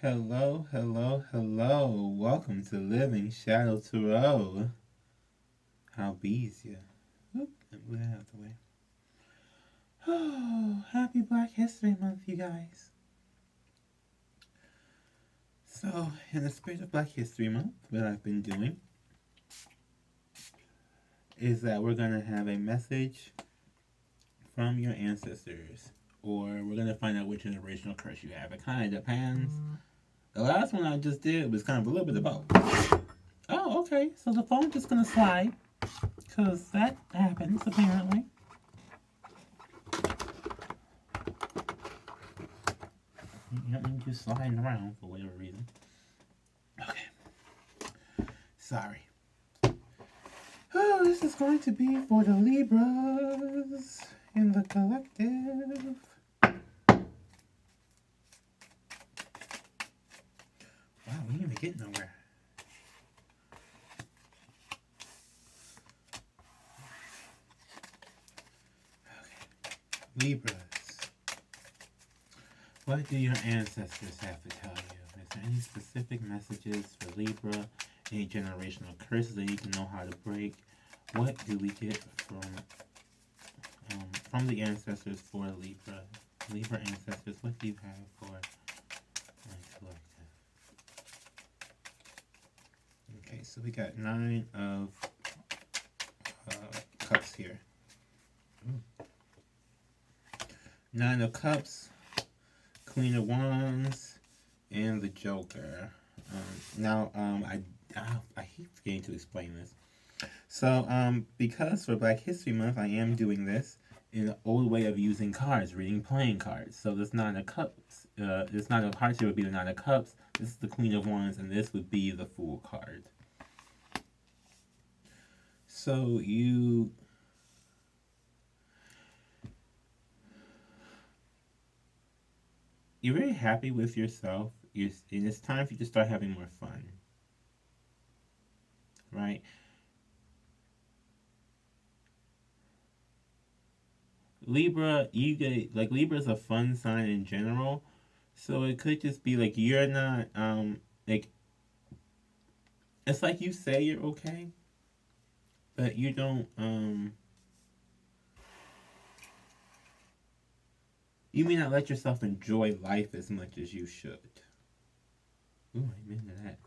Hello, hello, hello. Welcome to Living Shadow Tarot. How bees you? Oop, move that out of the way. Oh, happy Black History Month, you guys. So, in the spirit of Black History Month, what I've been doing is that we're going to have a message from your ancestors. Or we're going to find out which generational curse you have. It kind of depends. The last one I just did was kind of a little bit of both. Oh, okay. So the phone's just going to slide. Because that happens, apparently. You don't need you sliding around for whatever reason. Okay. Sorry. Oh, this is going to be for the Libras in the collective. Wow, we didn't even get nowhere. Okay. Libras. What do your ancestors have to tell you? Is there any specific messages for Libra? Any generational curses they need to know how to break? What do we get from the ancestors for Libra? Libra ancestors, what do you have for my collective? Okay, so we got 9 of Cups here. Ooh. 9 of Cups, Queen of Wands, and the Joker. I keep forgetting to explain this. So, because for Black History Month, I am doing this in the old way of using cards, reading playing cards. So this 9 of Cups, this 9 of Hearts here would be the 9 of Cups. This is the Queen of Wands, and this would be the Fool card. So you're very happy with yourself, and it's time for you to start having more fun, right? Libra, Libra is a fun sign in general, so it could just be like you're not like it's like you say you're okay, but you don't you may not let yourself enjoy life as much as you should. Ooh, amen to that.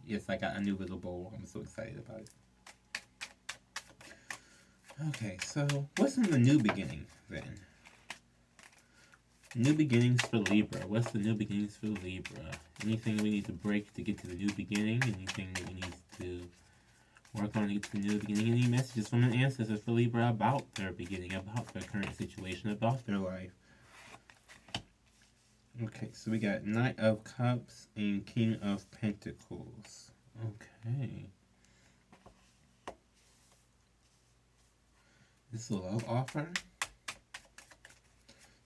Yes, I got a new little bowl. I'm so excited about it. Okay, so what's in the new beginning then? New beginnings for Libra. What's the new beginnings for Libra? Anything we need to break to get to the new beginning? Anything that we need to work on to get to the new beginning? Any messages from an ancestors for Libra about their beginning, about their current situation, about their life? Okay, so we got Knight of Cups and King of Pentacles. Okay. This is a love offer.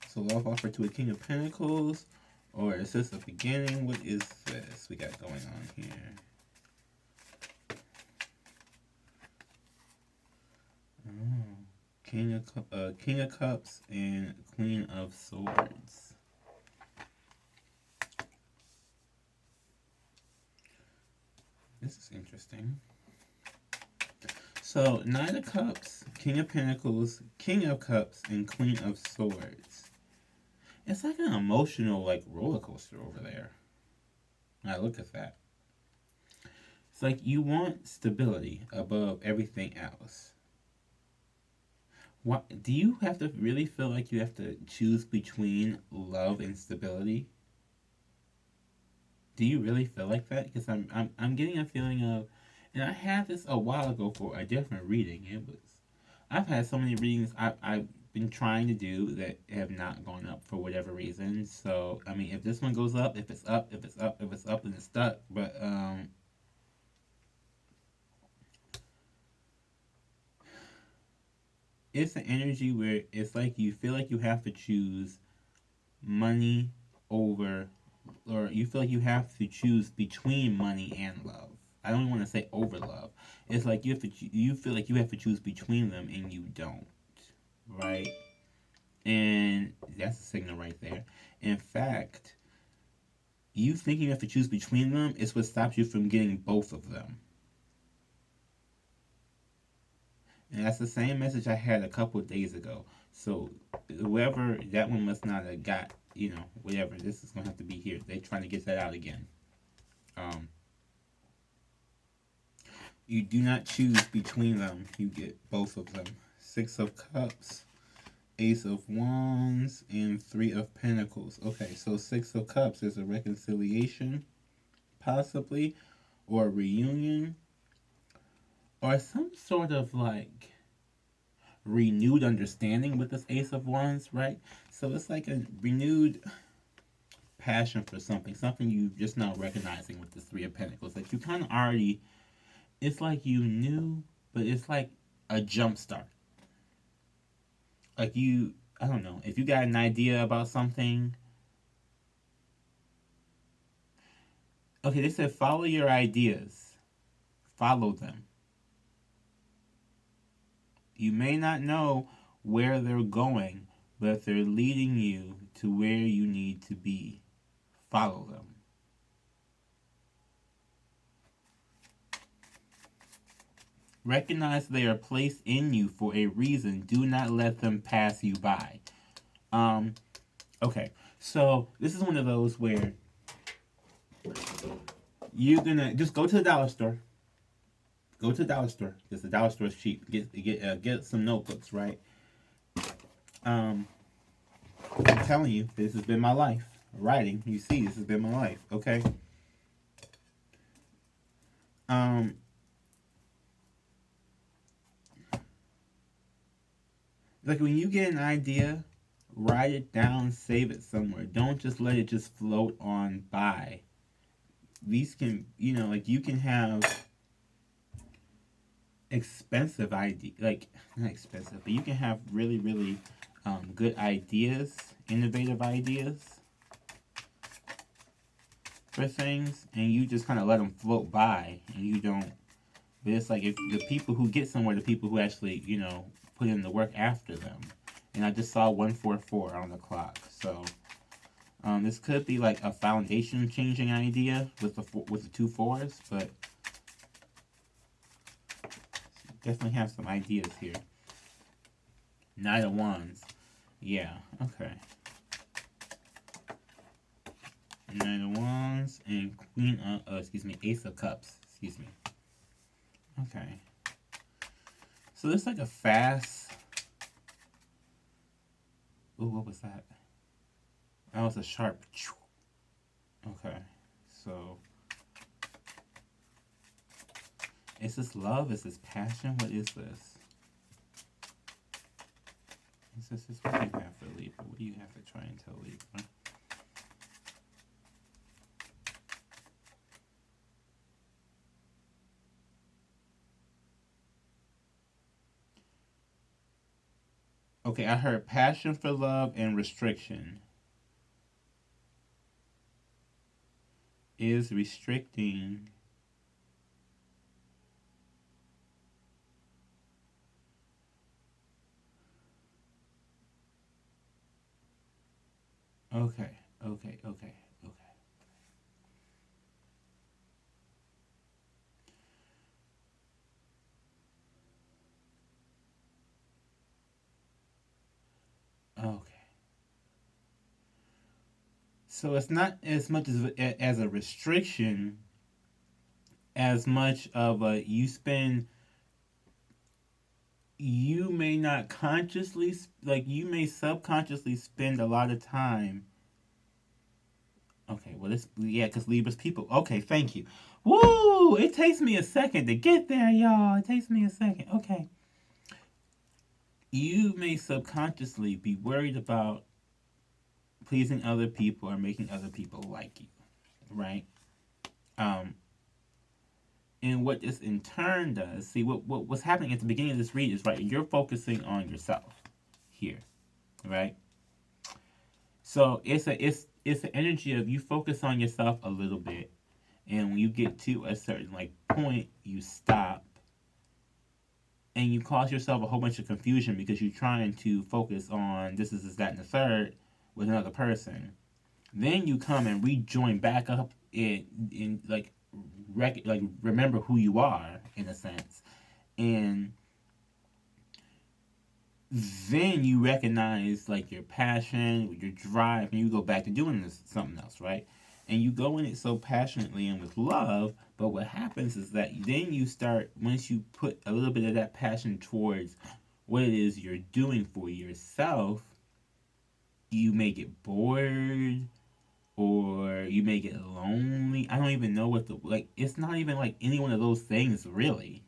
It's a love offer to a King of Pentacles. Or is this a beginning? What is this we got going on here? Oh. King of Cups and Queen of Swords. This is interesting. So, 9 of Cups, King of Pentacles, King of Cups, and Queen of Swords. It's like an emotional, roller coaster over there. Now look at that. It's like you want stability above everything else. What do you have to really feel like you have to choose between love and stability? Do you really feel like that? Because I'm getting a feeling of, and I had this a while ago for a different reading. I've had so many readings I've been trying to do that have not gone up for whatever reason. So I mean, if this one goes up, if it's up, if it's up, if it's up, then it's stuck. But it's an energy where it's like you feel like you have to choose money over, or you feel like you have to choose between money and love. I don't want to say over love. It's like you feel like you have to choose between them and you don't. right? And that's a signal right there. In fact, you thinking you have to choose between them is what stops you from getting both of them. And that's the same message I had a couple of days ago. So whoever that one must not have got, whatever. This is gonna have to be here. They're trying to get that out again. Um, you do not choose between them. You get both of them. Six of Cups, Ace of Wands, and Three of Pentacles. Okay, so Six of Cups is a reconciliation, possibly, or a reunion, or some sort of like renewed understanding with this Ace of Wands, right? So it's like a renewed passion for something you just now recognizing with this Three of Pentacles that you kind of already, it's like you knew, but it's like a jump start. Like I don't know, if you got an idea about something, okay, they said follow your ideas, follow them. You may not know where they're going, but they're leading you to where you need to be. Follow them. Recognize they are placed in you for a reason. Do not let them pass you by. Um, okay, so this is one of those where you're gonna just go to the dollar store. Go to the dollar store because the dollar store is cheap. Get some notebooks, right? I'm telling you, this has been my life. Writing, you see, this has been my life. Okay. Um, like when you get an idea, write it down, save it somewhere. Don't just let it just float on by. These can, like you can have expensive idea, like not expensive, but you can have really, really good ideas, innovative ideas for things, and you just kind of let them float by, and you don't. But it's like if the people who get somewhere, the people who actually, put in the work after them. And I just saw 144 on the clock, so this could be like a foundation changing idea with the two fours, but definitely have some ideas here. Knight of Wands, yeah, okay. Knight of Wands and Ace of Cups, excuse me. Okay. So it's like a fast. Ooh, what was that? That was a sharp. Okay. So is this love? Is this passion? What is this? Is this what do you have for Libra? What do you have to try and tell Libra? Okay, I heard passion for love and restriction. Is restricting. Okay, okay, okay, okay. Okay. So it's not as much as a restriction as much of a you may not consciously, like you may subconsciously spend a lot of time. Okay, well this, yeah, because Libra's people. Okay, thank you. Woo! It takes me a second to get there, y'all. It takes me a second. Okay. You may subconsciously be worried about pleasing other people or making other people like you, right? Um, and what this in turn does, see what's happening at the beginning of this read is right. You're focusing on yourself here, right? So it's the energy of you focus on yourself a little bit, and when you get to a certain like point, you stop and you cause yourself a whole bunch of confusion because you're trying to focus on this, that, and the third with another person. Then you come and rejoin back up in like like remember who you are in a sense, and then you recognize like your passion, your drive, and you go back to doing this something else, right? And you go in it so passionately and with love, but what happens is that then you start, once you put a little bit of that passion towards what it is you're doing for yourself, you may get bored or you may get lonely. I don't even know what the like. It's not even like any one of those things really.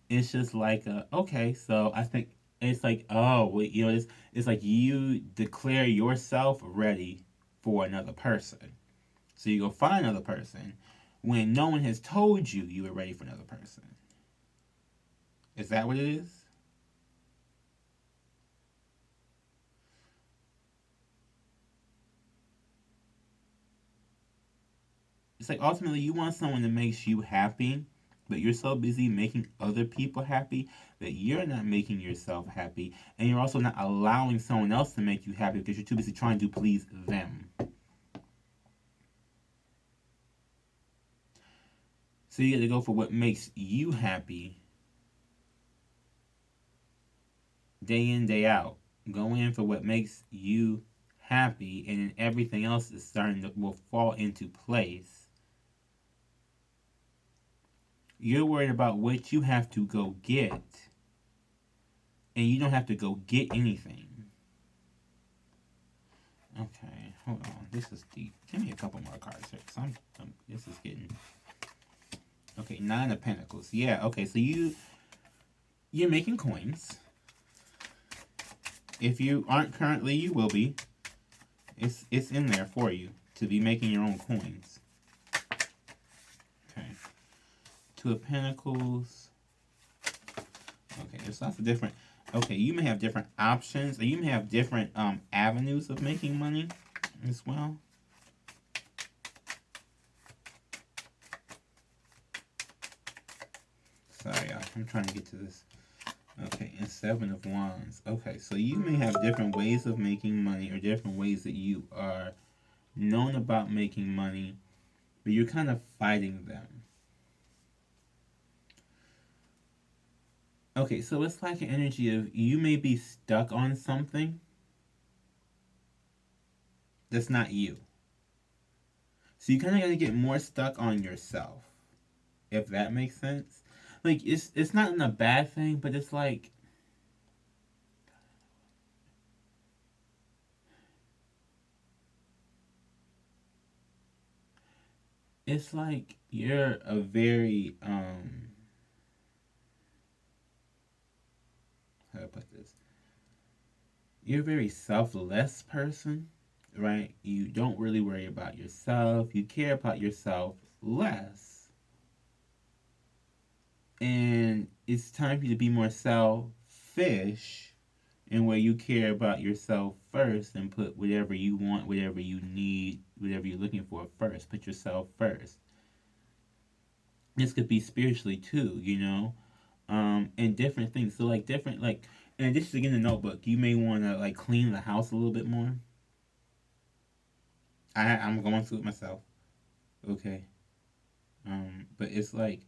It's just like, okay, so I think it's like, oh, well, it's like you declare yourself ready for another person. So you go find another person when no one has told you you were ready for another person. Is that what it is? It's like ultimately you want someone that makes you happy, but you're so busy making other people happy that you're not making yourself happy, and you're also not allowing someone else to make you happy because you're too busy trying to please them. So you got to go for what makes you happy day in, day out. Go in for what makes you happy, and then everything else is starting to will fall into place. You're worried about what you have to go get, and you don't have to go get anything. Okay, hold on. This is deep. Give me a couple more cards here, cause this is getting okay. Nine of Pentacles. Yeah. Okay. So you're making coins. If you aren't currently, you will be. It's in there for you to be making your own coins. Okay. Two of Pentacles. Okay, there's lots of different. Okay, you may have different options, or you may have different avenues of making money as well. Sorry, I'm trying to get to this. Okay, and Seven of Wands. Okay, so you may have different ways of making money, or different ways that you are known about making money, but you're kind of fighting them. Okay, so it's like an energy of you may be stuck on something that's not you. So you kind of got to get more stuck on yourself, if that makes sense. Like it's not in a bad thing, but it's like you're a very how do I put this? You're a very selfless person, right? You don't really worry about yourself. You care about yourself less. And it's time for you to be more selfish, and where you care about yourself first and put whatever you want, whatever you need, whatever you're looking for first. Put yourself first. This could be spiritually too, and different things. So like different like in addition to getting a notebook, you may want to like clean the house a little bit more. I'm going through it myself. Okay. But it's like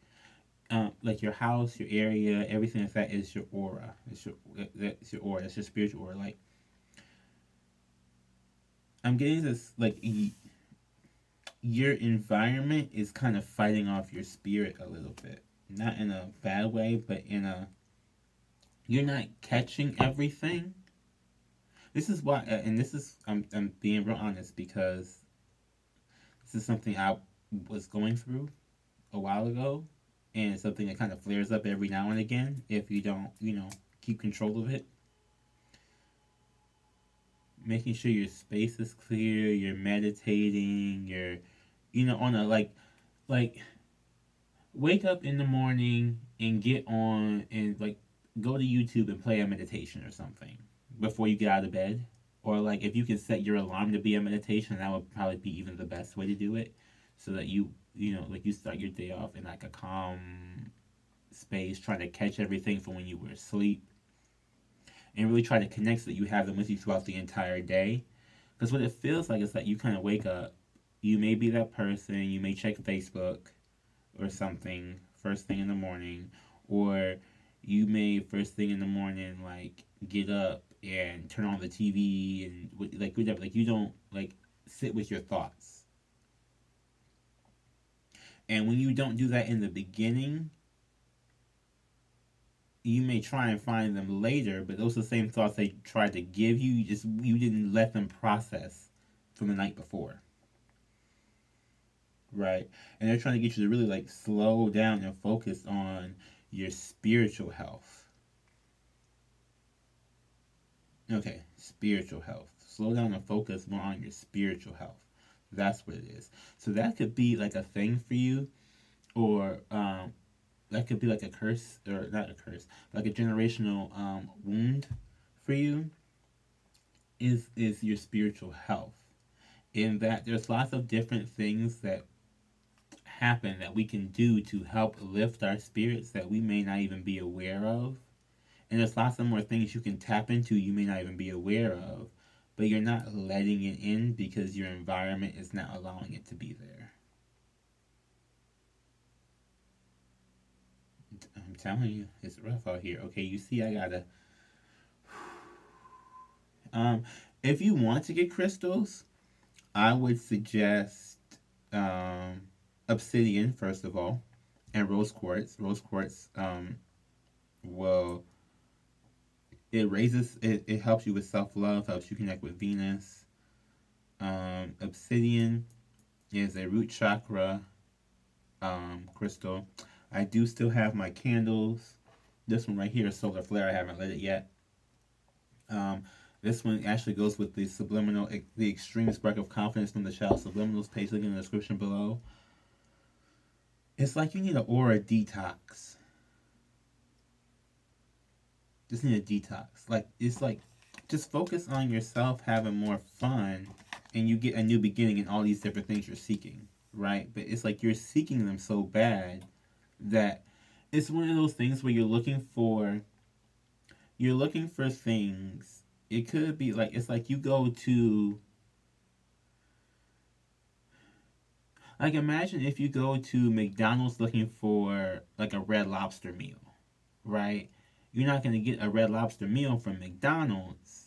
your house, your area, everything like that is your aura. That's your aura. That's your spiritual aura. Like I'm getting this like your environment is kind of fighting off your spirit a little bit. Not in a bad way, but in a you're not catching everything. This is why, and this is I'm being real honest because this is something I was going through a while ago, and it's something that kind of flares up every now and again if you don't, keep control of it. Making sure your space is clear, you're meditating, you're, on a like wake up in the morning and get on and like go to YouTube and play a meditation or something before you get out of bed. Or like if you can set your alarm to be a meditation, that would probably be even the best way to do it, so that you start your day off in like a calm space, trying to catch everything from when you were asleep, and really try to connect so that you have them with you throughout the entire day. Because what it feels like is that you kind of wake up, you may be that person, you may check Facebook or something first thing in the morning, or you may first thing in the morning like get up and turn on the TV and like whatever. Like you don't like sit with your thoughts. And when you don't do that in the beginning, you may try and find them later, but those are the same thoughts they tried to give you. You didn't let them process from the night before, right? And they're trying to get you to really like slow down and focus on your spiritual health. Okay, spiritual health. Slow down and focus more on your spiritual health. That's what it is. So that could be like a thing for you, or that could be like a curse, or not a curse, like a generational wound for you. Is your spiritual health? In that there's lots of different things that happen that we can do to help lift our spirits that we may not even be aware of. And there's lots of more things you can tap into you may not even be aware of, but you're not letting it in because your environment is not allowing it to be there. I'm telling you, it's rough out here. Okay, you see, I gotta. If you want to get crystals, I would suggest obsidian first of all, and rose quartz. Rose quartz will it helps you with self love, helps you connect with Venus. Obsidian is a root chakra crystal. I do still have my candles. This one right here is solar flare. I haven't lit it yet. This one actually goes with the subliminal, the extreme spark of confidence from the child subliminals page. Look in the description below. It's like you need an aura detox. Just need a detox. Like it's like just focus on yourself having more fun, and you get a new beginning in all these different things you're seeking, right? But it's like you're seeking them so bad that it's one of those things where you're looking for things. It could be like it's like you go to like imagine if you go to McDonald's looking for like a Red Lobster meal, right? You're not going to get a Red Lobster meal from McDonald's.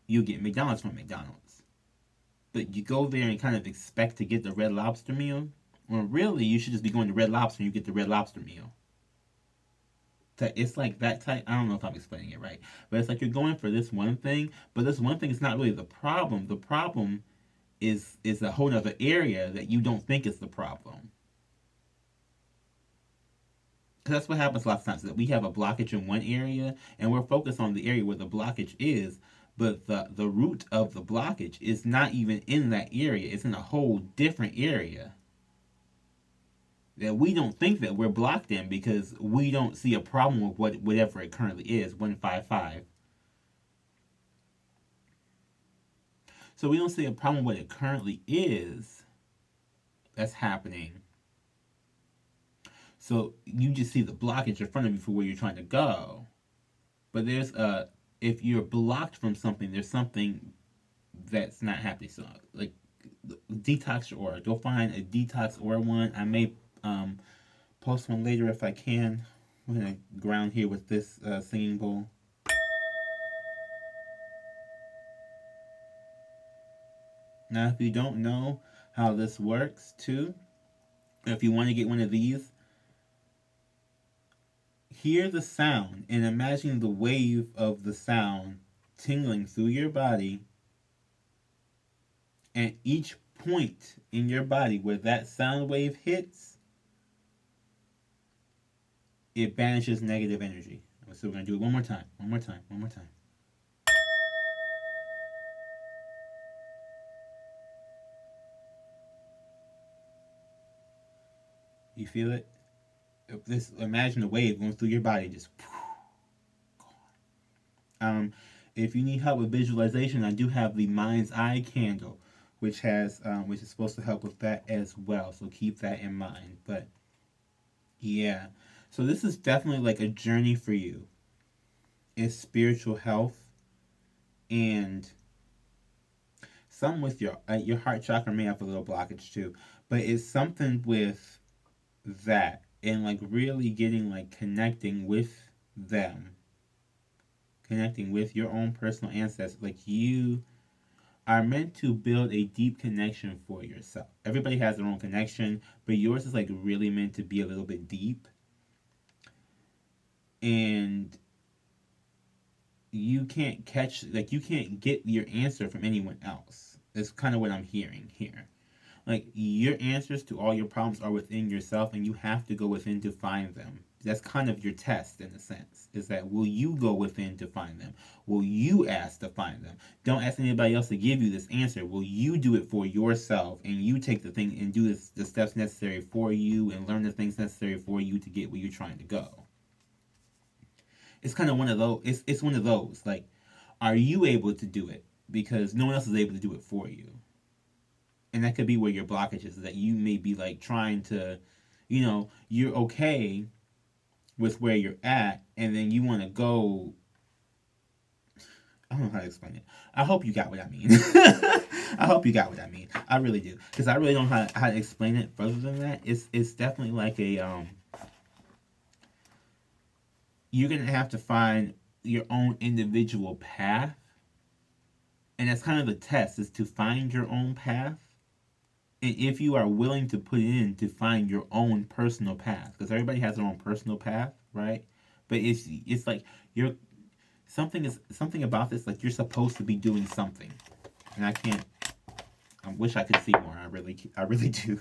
You get McDonald's from McDonald's. But you go there and kind of expect to get the Red Lobster meal. When really you should just be going to Red Lobster and you get the Red Lobster meal. It's like that type. I don't know if I'm explaining it right, but it's like you're going for this one thing, but this one thing is not really the problem. The problem is a whole other area that you don't think is the problem. Because that's what happens lots of times, that we have a blockage in one area and we're focused on the area where the blockage is, but the root of the blockage is not even in that area. It's in a whole different area that we don't think that we're blocked in because we don't see a problem with whatever it currently is, 155. So we don't see a problem with what it currently is that's happening. So you just see the blockage in front of you for where you're trying to go. But there's if you're blocked from something, there's something that's not happening. So like detox your aura. Go find a detox aura one. I may post one later if I can. I'm gonna ground here with this singing bowl. Now, if you don't know how this works, too, if you want to get one of these, hear the sound and imagine the wave of the sound tingling through your body, and each point in your body where that sound wave hits, it banishes negative energy. So we're going to do it one more time, one more time, one more time. You feel it? Imagine a wave going through your body, just if you need help with visualization, I do have the mind's eye candle, which is supposed to help with that as well. So keep that in mind. But yeah, So this is definitely like a journey for you. It's spiritual health and some with your heart chakra may have a little blockage too, but it's something with that and like really getting like connecting with them, connecting with your own personal ancestors. Like you are meant to build a deep connection for yourself. Everybody has their own connection, but yours is like really meant to be a little bit deep. And you can't catch, like, you can't get your answer from anyone else. That's kind of what I'm hearing here. Like, your answers to all your problems are within yourself, and you have to go within to find them. That's kind of your test, in a sense, is that will you go within to find them? Will you ask to find them? Don't ask anybody else to give you this answer. Will you do it for yourself, and you take the thing and do the steps necessary for you and learn the things necessary for you to get where you're trying to go? It's kind of one of those. It's one of those. Like, are you able to do it? Because no one else is able to do it for you. And that could be where your blockage is. That you may be like trying to, you're okay with where you're at, and then you want to go. I don't know how to explain it. I hope you got what I mean. I hope you got what I mean. I really do, because I really don't know how to explain it further than that. It's definitely like a you're gonna have to find your own individual path, and that's kind of the test, is to find your own path. And if you are willing to put in to find your own personal path, because everybody has their own personal path, right? But it's like you're something about this, like you're supposed to be doing something, and I wish I could see more. I really do,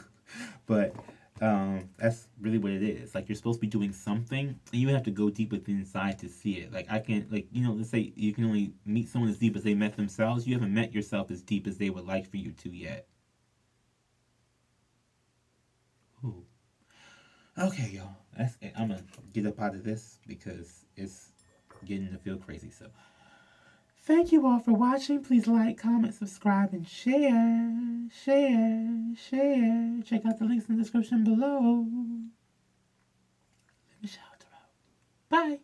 but that's really what it is. Like, you're supposed to be doing something, and you have to go deep within inside to see it. Like, I can't, like, let's say you can only meet someone as deep as they met themselves. You haven't met yourself as deep as they would like for you to yet. Ooh. Okay, y'all. That's it. I'm gonna get up out of this because it's getting to feel crazy. So, thank you all for watching. Please like, comment, subscribe, and share. Share. Check out the links in the description below. Let me shout out. Bye.